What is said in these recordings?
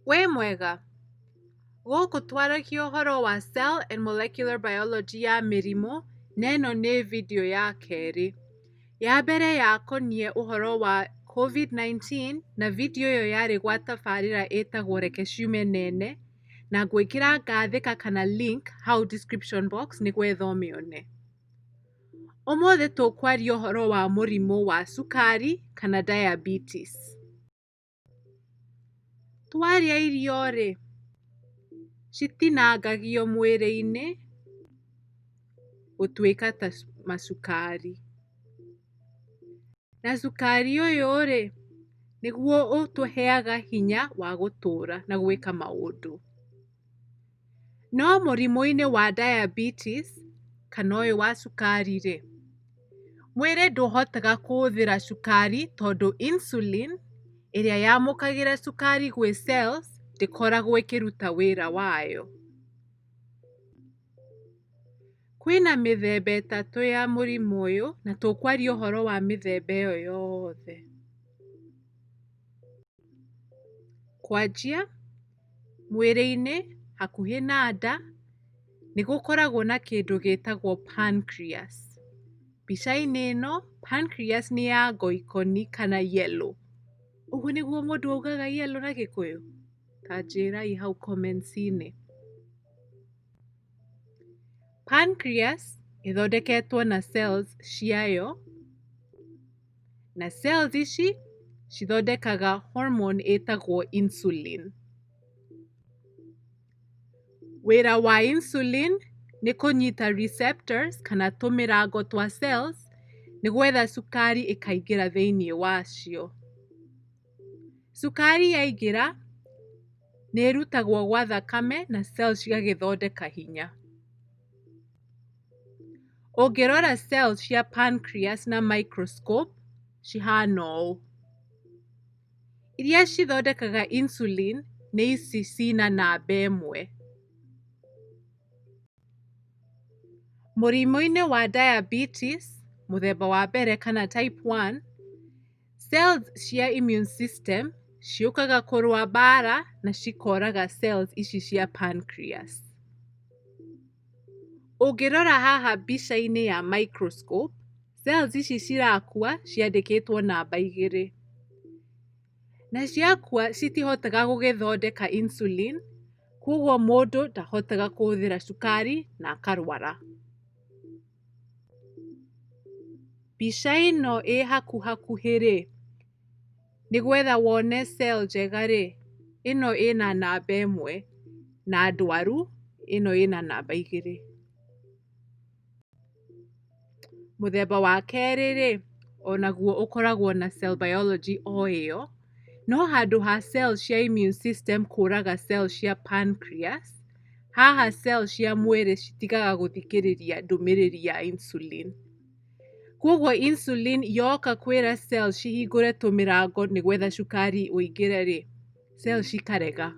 Wĩ mwega, gũkũ twaragia ũhoro wa Cell and Molecular Biology ya mĩrimũ, na ĩno nĩ video ya kerĩ. Ya mbere yakoniĩ ũhoro wa COVID-19 na video ĩyo yarĩ gwa tabarĩra ĩtagwo Reke Ciume Nene, na ngwĩkĩra ngathĩka kana link hau description box nĩgwetha ũmĩone. Ũmũthĩ tũkwaria ũhoro wa mũrimũ wa cukari kana diabetes. Twarĩa irio-rĩ, citinangagio mwĩrĩ-inĩ gũtuĩka ta macukari. Na cukari ũyũ-rĩ, nĩguo ũtũheaga hinya wa gũtũra na gwĩka maũndũ. No mũrimũ-inĩ wa diabetes, kana ũyũ wa cukari-rĩ, mwĩrĩ ndũhotaga kũhũthĩra cukari tondũ insulin ĩrĩa yamũkagĩra cukari gwĩ cells ndĩkoragwo ĩkĩruta wĩra wayo. Kwĩna mĩthemba ĩtatũ ya mũrimũ ũyũ na tũkwaria ũhoro wa mĩthemba ĩyo yothe. Kwanjia, mwĩrĩ-inĩ hakuhĩ na nda nĩgũkoragwo na kĩndũ gĩtagwo pancreas. Mbica-inĩ ĩno, pancreas nĩ ya ngoikoni kana yellow. Ũguo nĩguo mũndũ augaga yellow na Gĩkũyũ? Ta njĩrai hau comments-inĩ. Pancreas ĩthondeketwo na cells ciayo, na cells ici cithondekaga hormone ĩtagwo insulin. Wĩra wa insulin nĩ kũnyita receptors kana tũmĩrango twa cells nĩgwetha cukari ĩkaingĩra thĩinĩ wacio. Cukari yaingĩra, nĩ ĩrutagwo gwa thakame na cells cigagĩthondeka hinya. Ũngĩrora cells cia pancreas na microscope, cihana ũũ. Iria cithondekaga insulin nĩ ici ciina namba ĩmwe. Mũrimũ-inĩ wa diabetes, mũthemba wa mbere kana type 1, cells cia immune system ciũkaga kũrũa mbara na cikoraga cells ici cia pancreas. Ũngĩrora haha mbica-inĩ ya microscope, cells ici cirakua ciandĩkĩtwo namba 2. Na ciakua citihotaga gũgĩthondeka insulin, koguo mũndũ ndahotaga kũhũthĩra cukari na akarwara. Mbica ĩno ĩ hakuhĩ-rĩ, nĩgwetha wone cell njega-rĩ, ĩno ĩna namba 1 na ndwaru ĩno ĩna namba 2. Mũthemba wa kerĩ-rĩ, onaguo ũkoragwo na cell biology o ĩyo, no handũ ha cells cia immune system kũraga cells cia pancreas, haha cells cia mwĩrĩ citigaga gũthikĩrĩria ndũmĩrĩri ya insulin. Koguo insulin yoka kwĩra cells cihingũre tũmĩrango nĩgwetha cukari ũingĩre-rĩ, cells cikarega.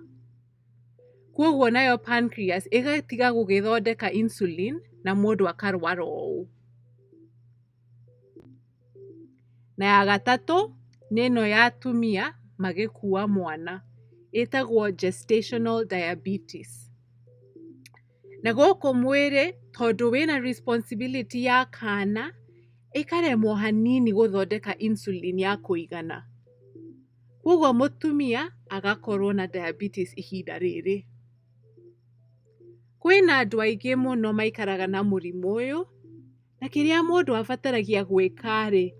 Koguo nayo pancreas ĩgatiga gũgĩthondeka insulin na mũndũ akarwara ũũ. Na ya gatatũ, nĩ ĩno ya atumia magĩkua mwana, ĩtagwo gestational diabetes. Na gũkũ mwĩrĩ, tondũ wĩna responsibility ya kaana, ĩkaremwo hanini gũthondeka insulin ya kũigana. Koguo mũtumia agakorwo na diabetes ihinda rĩrĩ. Kwĩna andũ aingĩ mũno maikaraga na mũrimũ ũyũ, na kĩrĩa mũndũ abataragia gwĩka-rĩ,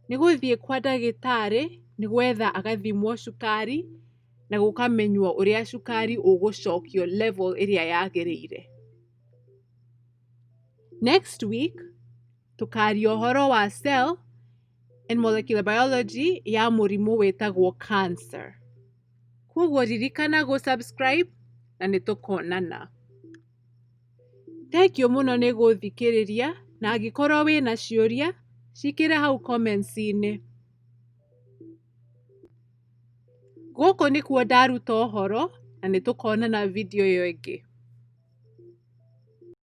nĩ gũthiĩ kwa ndagĩtarĩ nĩgwetha agathimwo cukari na gũkamenywo ũrĩa cukari ũgũcokio level ĩrĩa yagĩrĩire. Next week, tũkaria ũhoro wa cell and molecular biology ya mũrimũ wĩtagwo cancer. Koguo ririkana gũ-subscribe na nĩtũkonana. Thengiũ mũno nĩ gũthikĩrĩria, na angĩkorwo wĩna ciũria, ciĩkĩre hau comments-inĩ. Gũkũ nĩkuo ndaruta ũhoro na nĩtũkonana video ĩyo ĩngĩ.